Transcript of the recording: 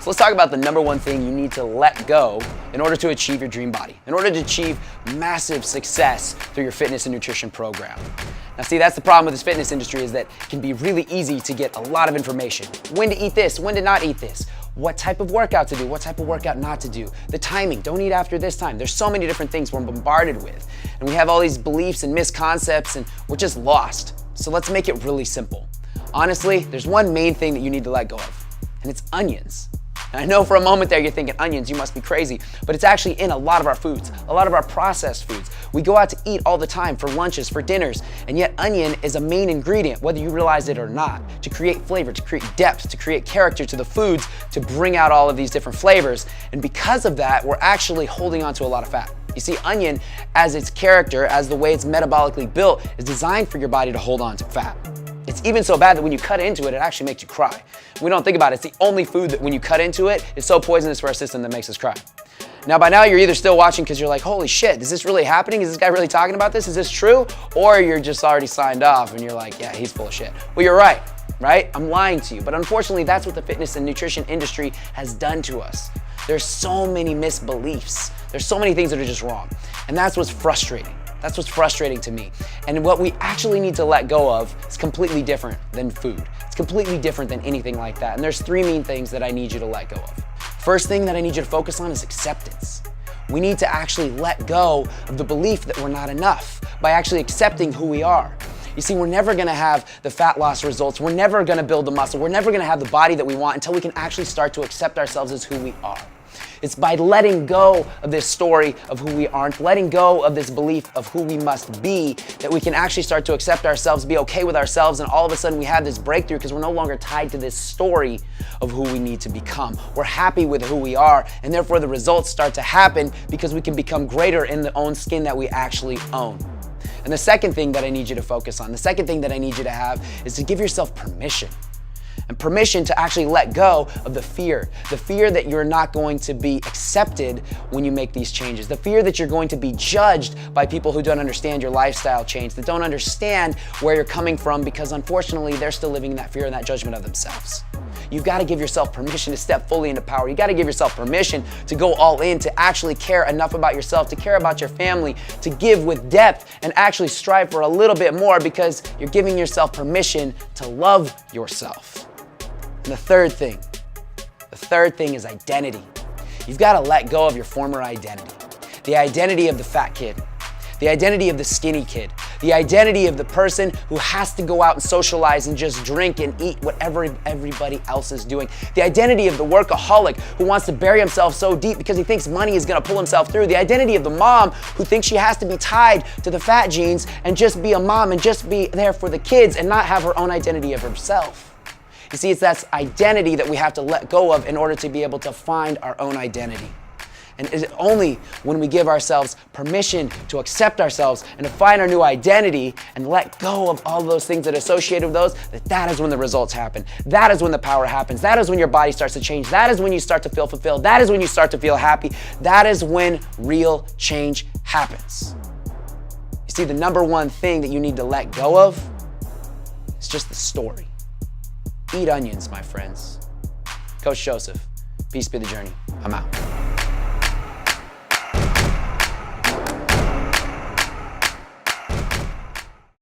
So let's talk about the number one thing you need to let go in order to achieve your dream body, in order to achieve massive success through your fitness and nutrition program. Now see, that's the problem with this fitness industry, is that it can be really easy to get a lot of information. When to eat this, when to not eat this, what type of workout to do, what type of workout not to do, the timing, don't eat after this time. There's so many different things we're bombarded with. And we have all these beliefs and misconcepts and we're just lost. So let's make it really simple. Honestly, there's one main thing that you need to let go of, and it's onions. And I know for a moment there you're thinking, onions, you must be crazy, but it's actually in a lot of our foods, a lot of our processed foods. We go out to eat all the time for lunches, for dinners, and yet onion is a main ingredient, whether you realize it or not, to create flavor, to create depth, to create character to the foods, to bring out all of these different flavors. And because of that, we're actually holding on to a lot of fat. You see, onion, as its character, as the way it's metabolically built, is designed for your body to hold on to fat. It's even so bad that when you cut into it, it actually makes you cry. We don't think about it. It's the only food that when you cut into it, it's so poisonous for our system that makes us cry. Now, by now, you're either still watching because you're like, holy shit, is this really happening? Is this guy really talking about this? Is this true? Or you're just already signed off and you're like, yeah, he's full of shit. Well, you're right? I'm lying to you. But unfortunately, that's what the fitness and nutrition industry has done to us. There's so many misbeliefs. There's so many things that are just wrong. And that's what's frustrating. That's what's frustrating to me. And what we actually need to let go of is completely different than food. It's completely different than anything like that. And there's three main things that I need you to let go of. First thing that I need you to focus on is acceptance. We need to actually let go of the belief that we're not enough by actually accepting who we are. You see, we're never gonna have the fat loss results. We're never gonna build the muscle. We're never gonna have the body that we want until we can actually start to accept ourselves as who we are. It's by letting go of this story of who we aren't, letting go of this belief of who we must be, that we can actually start to accept ourselves, be okay with ourselves, and all of a sudden we have this breakthrough because we're no longer tied to this story of who we need to become. We're happy with who we are, and therefore the results start to happen because we can become greater in the own skin that we actually own. And the second thing that I need you to focus on, the second thing that I need you to have is to give yourself permission. And permission to actually let go of the fear that you're not going to be accepted when you make these changes, the fear that you're going to be judged by people who don't understand your lifestyle change, that don't understand where you're coming from because unfortunately they're still living in that fear and that judgment of themselves. You've got to give yourself permission to step fully into power. You got to give yourself permission to go all in, to actually care enough about yourself, to care about your family, to give with depth and actually strive for a little bit more because you're giving yourself permission to love yourself. And the third thing is identity. You've got to let go of your former identity. The identity of the fat kid, the identity of the skinny kid, the identity of the person who has to go out and socialize and just drink and eat whatever everybody else is doing. The identity of the workaholic who wants to bury himself so deep because he thinks money is gonna pull himself through. The identity of the mom who thinks she has to be tied to the fat genes and just be a mom and just be there for the kids and not have her own identity of herself. You see, it's that identity that we have to let go of in order to be able to find our own identity. And it's only when we give ourselves permission to accept ourselves and to find our new identity and let go of all those things that are associated with those, that is when the results happen. That is when the power happens. That is when your body starts to change. That is when you start to feel fulfilled. That is when you start to feel happy. That is when real change happens. You see, the number one thing that you need to let go of is just the story. Eat onions, my friends. Coach Joseph, peace be the journey. I'm out.